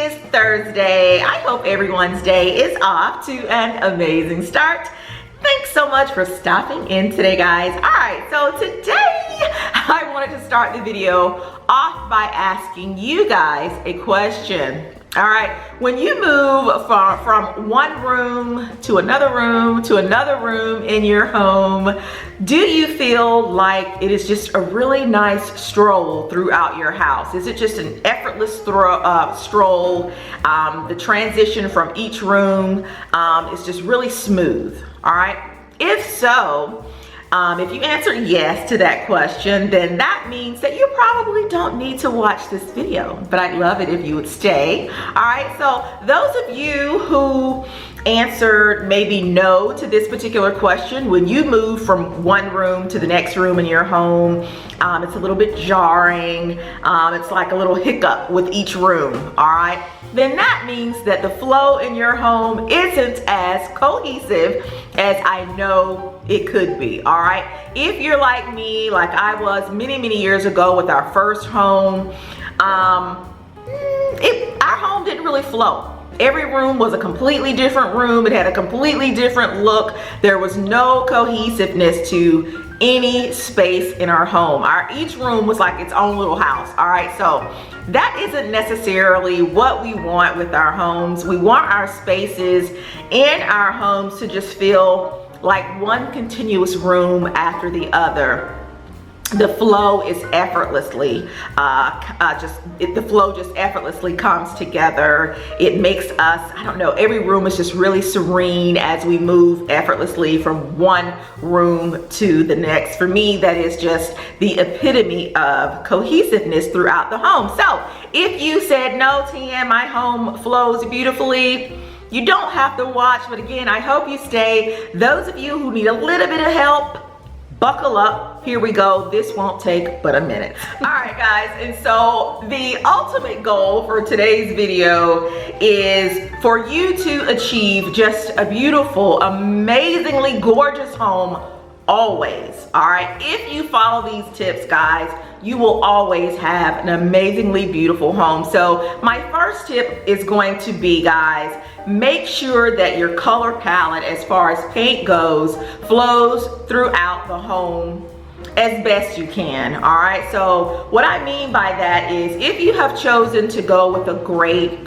is Thursday. I hope everyone's day is off to an amazing start. Thanks so much for stopping in today, guys. All right, so today I wanted to start the video off by asking you guys a question. All right, when you move from one room to another room to another room in your home, do you feel like it is just a really nice stroll throughout your house? Is it just an effortless stroll? The transition from each room is just really smooth, all right? If so, if you answer yes to that question, then that means that you probably don't need to watch this video, but I'd love it if you would stay. All right, so those of you who answered maybe no to this particular question, when you move from one room to the next room in your home, it's a little bit jarring. It's like a little hiccup with each room, all right? Then that means that the flow in your home isn't as cohesive as I know it could be, all right? If you're like me, like I was many years ago with our first home, our home didn't really flow. Every room was a completely different room. It had a completely different look. There was no cohesiveness to any space in our home. Each room was like its own little house, all right? So that isn't necessarily what we want with our homes. We want our spaces in our homes to just feel like one continuous room after the other. The flow is effortlessly, the flow just effortlessly comes together. It makes us, I don't know, every room is just really serene as we move effortlessly from one room to the next. For me, that is just the epitome of cohesiveness throughout the home. So if you said, no, Tam, my home flows beautifully, you don't have to watch, but again, I hope you stay. Those of you who need a little bit of help, buckle up, here we go. This won't take but a minute. All right, guys, and so the ultimate goal for today's video is for you to achieve just a beautiful, amazingly gorgeous home always, all right? If you follow these tips, guys, you will always have an amazingly beautiful home. So my first tip is going to be, guys, make sure that your color palette as far as paint goes flows throughout the home as best you can, all right? So what I mean by that is if you have chosen to go with a gray,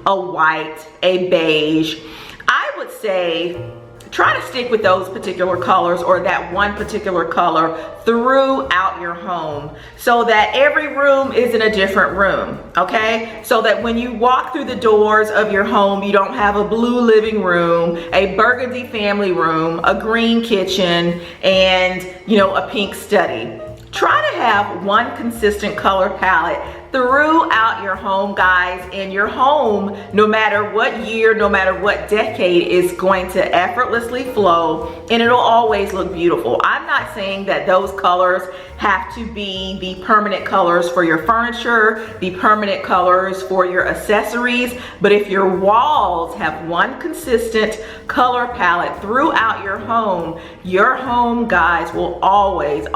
a white, a beige, I would say try to stick with those particular colors or that one particular color throughout your home so that every room is in a different room, okay? So that when you walk through the doors of your home, you don't have a blue living room, a burgundy family room, a green kitchen, and a pink study. Try to have one consistent color palette throughout your home, guys, and your home, no matter what year, no matter what decade, is going to effortlessly flow and it'll always look beautiful. I'm not saying that those colors have to be the permanent colors for your furniture, the permanent colors for your accessories, but if your walls have one consistent color palette throughout your home, guys, will always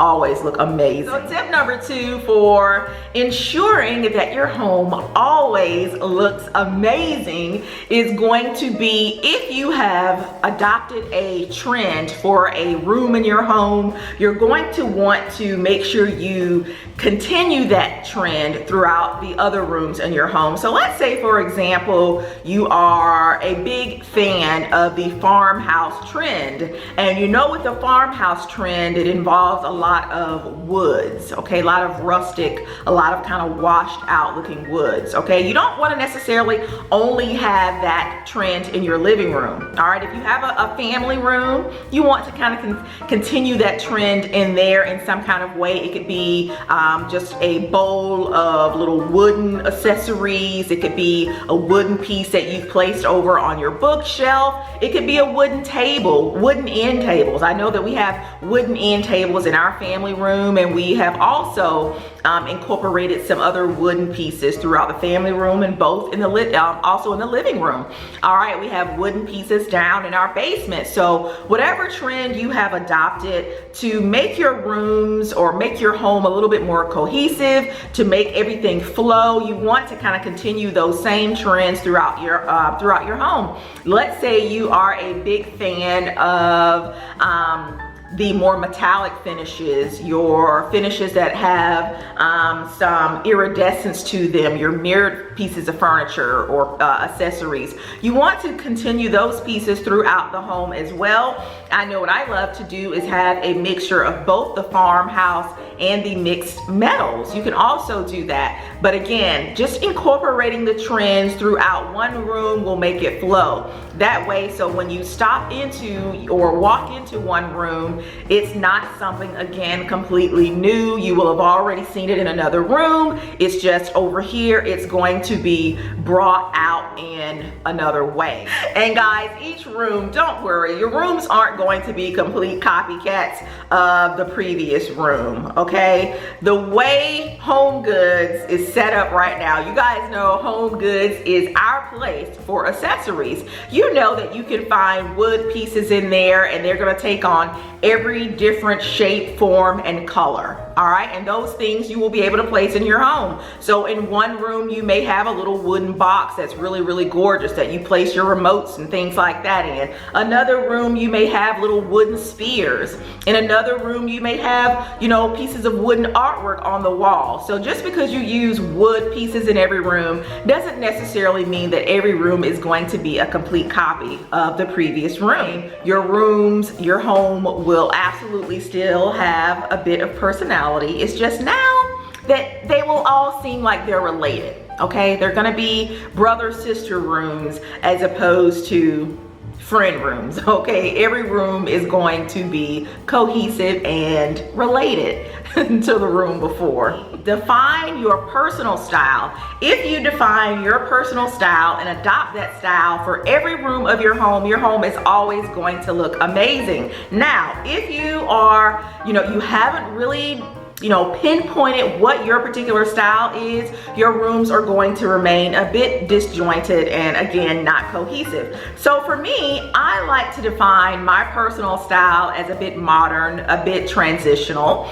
look amazing. So tip number 2 for ensuring that your home always looks amazing is going to be, if you have adopted a trend for a room in your home, you're going to want to make sure you continue that trend throughout the other rooms in your home. So let's say, for example, you are a big fan of the farmhouse trend, and with the farmhouse trend, it involves a lot of woods, okay? A lot of rustic, a lot of kind of washed out looking woods, okay? You don't want to necessarily only have that trend in your living room, all right? If you have a family room, you want to kind of continue that trend in there in some kind of way. It could be just a bowl of little wooden accessories. It could be a wooden piece that you've placed over on your bookshelf. It could be a wooden table, wooden end tables. I know that we have wooden end tables in our family room, and we have also incorporated some other wooden pieces throughout the family room and both in the also in the living room. All right, we have wooden pieces down in our basement. So whatever trend you have adopted to make your rooms or make your home a little bit more cohesive, to make everything flow, you want to kind of continue those same trends throughout your home. Let's say you are a big fan of the more metallic finishes, your finishes that have some iridescence to them, your mirrored pieces of furniture or accessories. You want to continue those pieces throughout the home as well. I know what I love to do is have a mixture of both the farmhouse and the mixed metals. You can also do that. But again, just incorporating the trends throughout one room will make it flow. That way, so when you stop into or walk into one room, it's not something, again, completely new. You will have already seen it in another room. It's just over here, it's going to be brought out in another way. And guys, each room, don't worry, your rooms aren't going to be complete copycats of the previous room, okay? The way Home Goods is set up right now, you guys know Home Goods is our place for accessories. You know that you can find wood pieces in there and they're gonna take on every different shape, form, and color. All right, and those things you will be able to place in your home. So in one room, you may have a little wooden box that's really, really gorgeous that you place your remotes and things like that in. Another room, you may have little wooden spheres. In another room, you may have, you know, pieces of wooden artwork on the wall. So just because you use wood pieces in every room doesn't necessarily mean that every room is going to be a complete copy of the previous room. Your rooms, your home will absolutely still have a bit of personality. It's just now that they will all seem like they're related, okay? They're gonna be brother-sister rooms as opposed to friend rooms, okay? Every room is going to be cohesive and related to the room before. Define your personal style. If you define your personal style and adopt that style for every room of your home is always going to look amazing. Now, if you are, you haven't really pinpointed what your particular style is, your rooms are going to remain a bit disjointed and, again, not cohesive. So for me, I like to define my personal style as a bit modern, a bit transitional,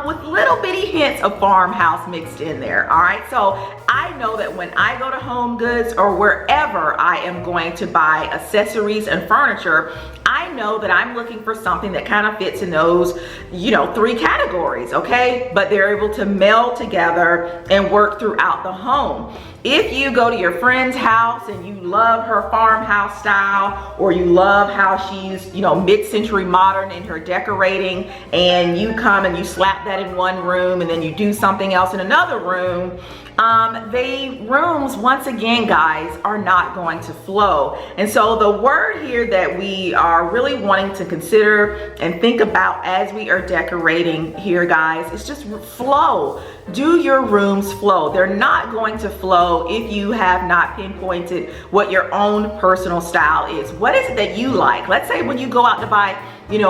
with little bitty hints of farmhouse mixed in there. All right, so I know that when I go to Home Goods or wherever I am going to buy accessories and furniture, I know that I'm looking for something that kind of fits in those, 3 categories, okay? But they're able to meld together and work throughout the home. If you go to your friend's house and you love her farmhouse style, or you love how she's, mid-century modern in her decorating, and you come and you slap that in one room and then you do something else in another room, the rooms, once again, guys, are not going to flow. And so the word here that we are really wanting to consider and think about as we are decorating here, guys, is just flow. Do your rooms flow? They're not going to flow if you have not pinpointed what your own personal style is. What is it that you like? Let's say when you go out to buy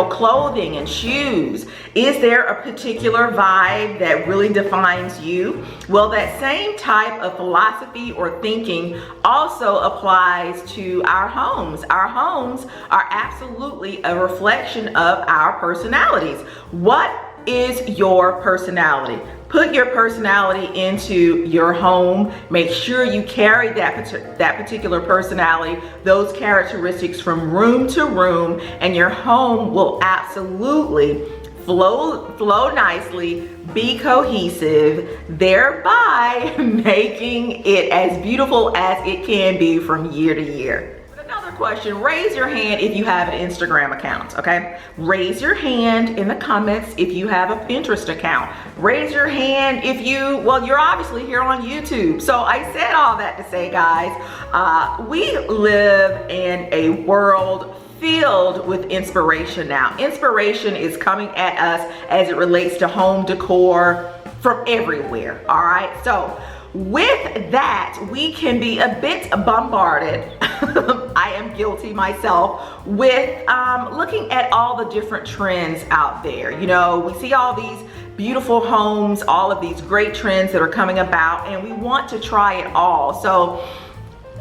clothing and shoes, is there a particular vibe that really defines you? Well, that same type of philosophy or thinking also applies to our homes. Our homes are absolutely a reflection of our personalities. What is your personality? Put your personality into your home. Make sure you carry that particular personality, those characteristics from room to room, and your home will absolutely flow nicely, be cohesive, thereby making it as beautiful as it can be from year to year. Question, raise your hand if you have an Instagram account, okay? Raise your hand in the comments if you have a Pinterest account. Raise your hand if you're obviously here on YouTube. So I said all that to say, guys, we live in a world filled with inspiration now. Inspiration is coming at us as it relates to home decor from everywhere, all right? So with that, we can be a bit bombarded. I am guilty myself with looking at all the different trends out there. We see all these beautiful homes, all of these great trends that are coming about, and we want to try it all. So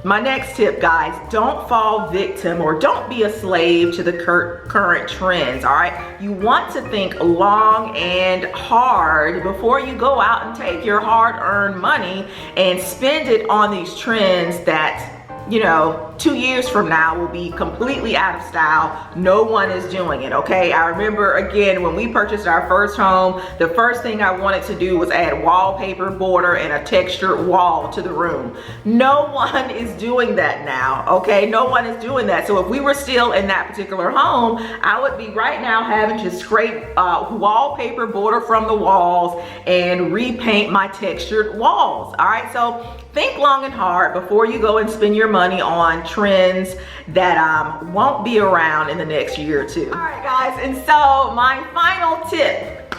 my next tip, guys, don't fall victim or don't be a slave to the current trends, all right? You want to think long and hard before you go out and take your hard-earned money and spend it on these trends that, you know, 2 years from now will be completely out of style. No one is doing it, okay? I remember, again, when we purchased our first home, the first thing I wanted to do was add wallpaper, border, and a textured wall to the room. No one is doing that now, okay? No one is doing that. So if we were still in that particular home, I would be right now having to scrape wallpaper, border from the walls and repaint my textured walls, all right? So think long and hard before you go and spend your money on trends that won't be around in the next year or two. All right, guys, and so my final tip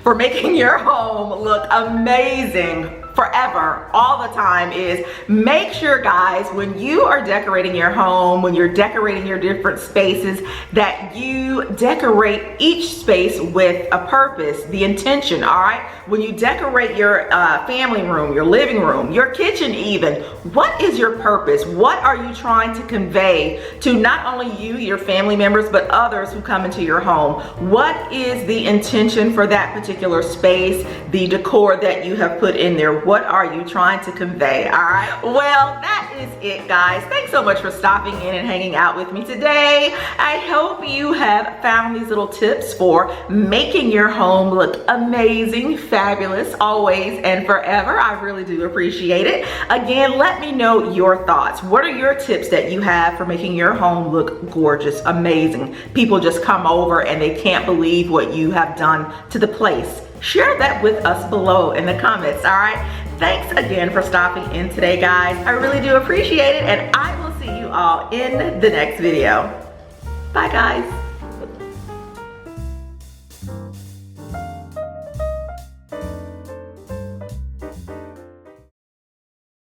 for making your home look amazing forever, all the time, is make sure, guys, when you are decorating your home, when you're decorating your different spaces, that you decorate each space with a purpose, the intention, all right? When you decorate your family room, your living room, your kitchen even, what is your purpose? What are you trying to convey to not only you, your family members, but others who come into your home? What is the intention for that particular space, the decor that you have put in there? What are you trying to convey? All right, well, that is it, guys. Thanks so much for stopping in and hanging out with me today. I hope you have found these little tips for making your home look amazing, fabulous, always and forever. I really do appreciate it. Again, let me know your thoughts. What are your tips that you have for making your home look gorgeous, amazing? People just come over and they can't believe what you have done to the place. Share that with us below in the comments, all right? Thanks again for stopping in today, guys. I really do appreciate it, and I will see you all in the next video. Bye, guys.